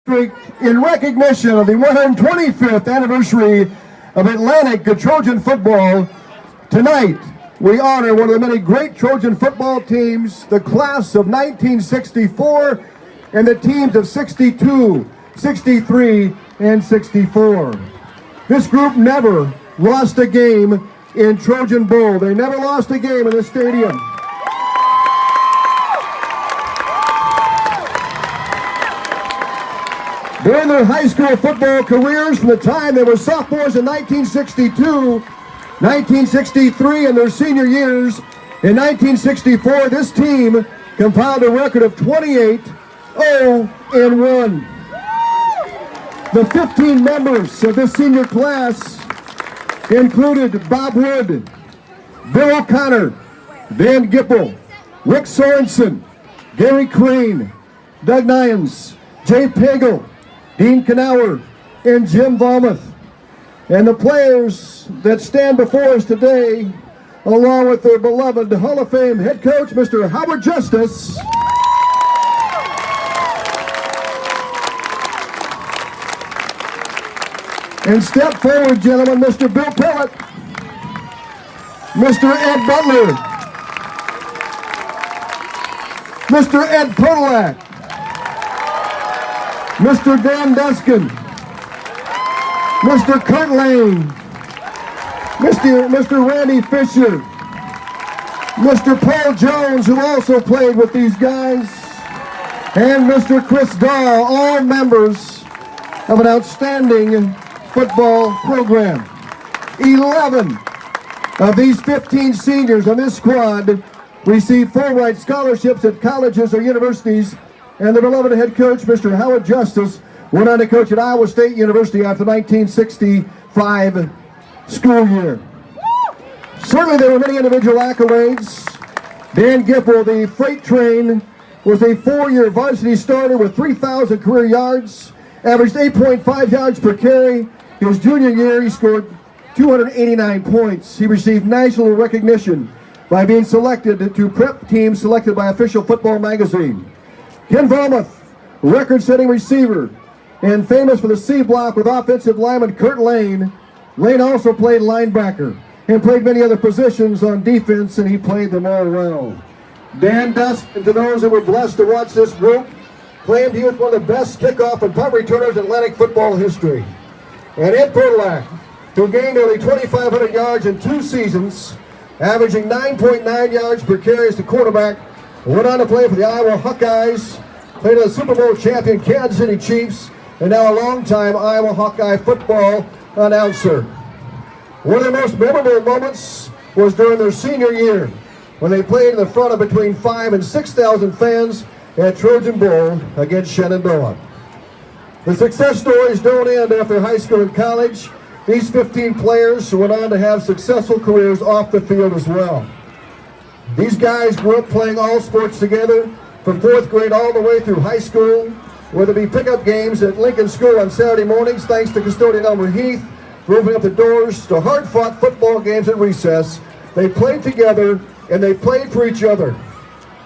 In recognition of the 125th anniversary of Atlantic Trojan football, tonight we honor one of the many great Trojan football teams, the class of 1964 and the teams of 62, 63, and 64. This group never lost a game in Trojan Bowl. They never lost a game in the stadium. During their high school football careers, from the time they were sophomores in 1962, 1963, and their senior years in 1964, this team compiled a record of 28-0-1. The 15 members of this senior class included Bob Wood, Bill O'Connor, Van Gipple, Rick Sorensen, Gary Crane, Doug Nyans, Jay Pagel, Dean Knauer, and Jim Volmuth. And the players that stand before us today, along with their beloved Hall of Fame head coach, Mr. Howard Justice, and step forward, gentlemen, Mr. Bill Pillett, Mr. Ed Butler, Mr. Ed Podolak, Mr. Dan Duskin, Mr. Kurt Lane, Mr. Randy Fisher, Mr. Paul Jones, who also played with these guys, and Mr. Chris Dahl, all members of an outstanding football program. 11 of these 15 seniors on this squad received full-ride scholarships at colleges or universities, and the beloved head coach, Mr. Howard Justice, went on to coach at Iowa State University after the 1965 school year. Certainly there were many individual accolades. Dan Gipple, the freight train, was a 4-year varsity starter with 3,000 career yards, averaged 8.5 yards per carry. His junior year, he scored 289 points. He received national recognition by being selected to prep teams selected by Official Football Magazine. Ken Volmuth, record-setting receiver, and famous for the C block with offensive lineman Kurt Lane. Lane also played linebacker and played many other positions on defense, and he played them all well. Dan Dusk, and to those that were blessed to watch this group, claimed he was one of the best kickoff and punt returners in Atlantic football history. And Ed Podolak, who gained nearly 2,500 yards in 2 seasons, averaging 9.9 yards per carry as the quarterback, went on to play for the Iowa Hawkeyes, played for the Super Bowl champion Kansas City Chiefs, and now a longtime Iowa Hawkeye football announcer. One of the most memorable moments was during their senior year, when they played in the front of between 5,000 and 6,000 fans at Trojan Bowl against Shenandoah. The success stories don't end after high school and college. These 15 players went on to have successful careers off the field as well. These guys grew up playing all sports together from 4th grade all the way through high school, whether it be pickup games at Lincoln School on Saturday mornings, thanks to custodian Elmer Heath for opening up the doors, to hard-fought football games at recess. They played together, and they played for each other.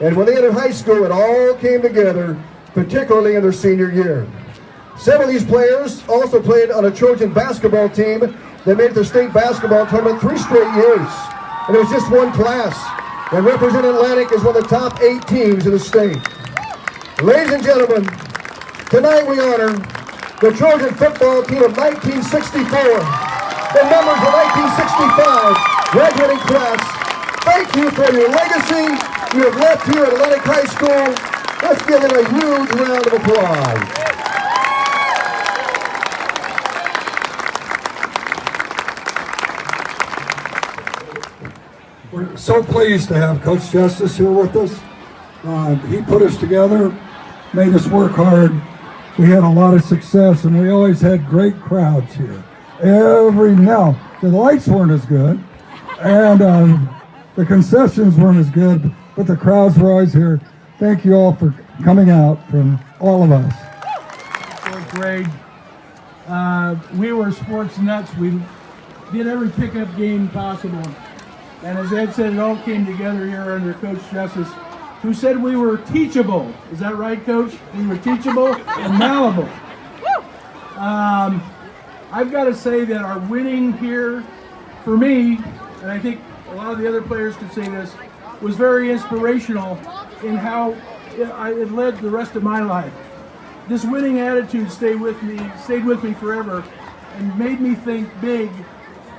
And when they entered high school, it all came together, particularly in their senior year. Several of these players also played on a Trojan basketball team that made it to the state basketball tournament 3 straight years. And it was just one class. And representing Atlantic is one of the top 8 teams in the state. Ladies and gentlemen, tonight we honor the Trojan football team of 1964, the members of 1965 graduating class. Thank you for your legacy you have left here at Atlantic High School. Let's give them a huge round of applause. We're so pleased to have Coach Justice here with us. He put us together, made us work hard. We had a lot of success, and we always had great crowds here. Now, the lights weren't as good, and the concessions weren't as good, but the crowds were always here. Thank you all for coming out, from all of us. 4th grade, we were sports nuts. We did every pickup game possible. And as Ed said, it all came together here under Coach Justice, who said we were teachable. Is that right, Coach? We were teachable and malleable. I've got to say that our winning here, for me, and I think a lot of the other players could say this, was very inspirational in how it led the rest of my life. This winning attitude stayed with me forever, and made me think big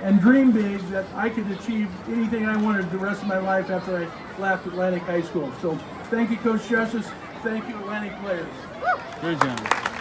and dream big that I could achieve anything I wanted the rest of my life after I left Atlantic High School. So thank you, Coach Justice. Thank you, Atlantic players. Good job.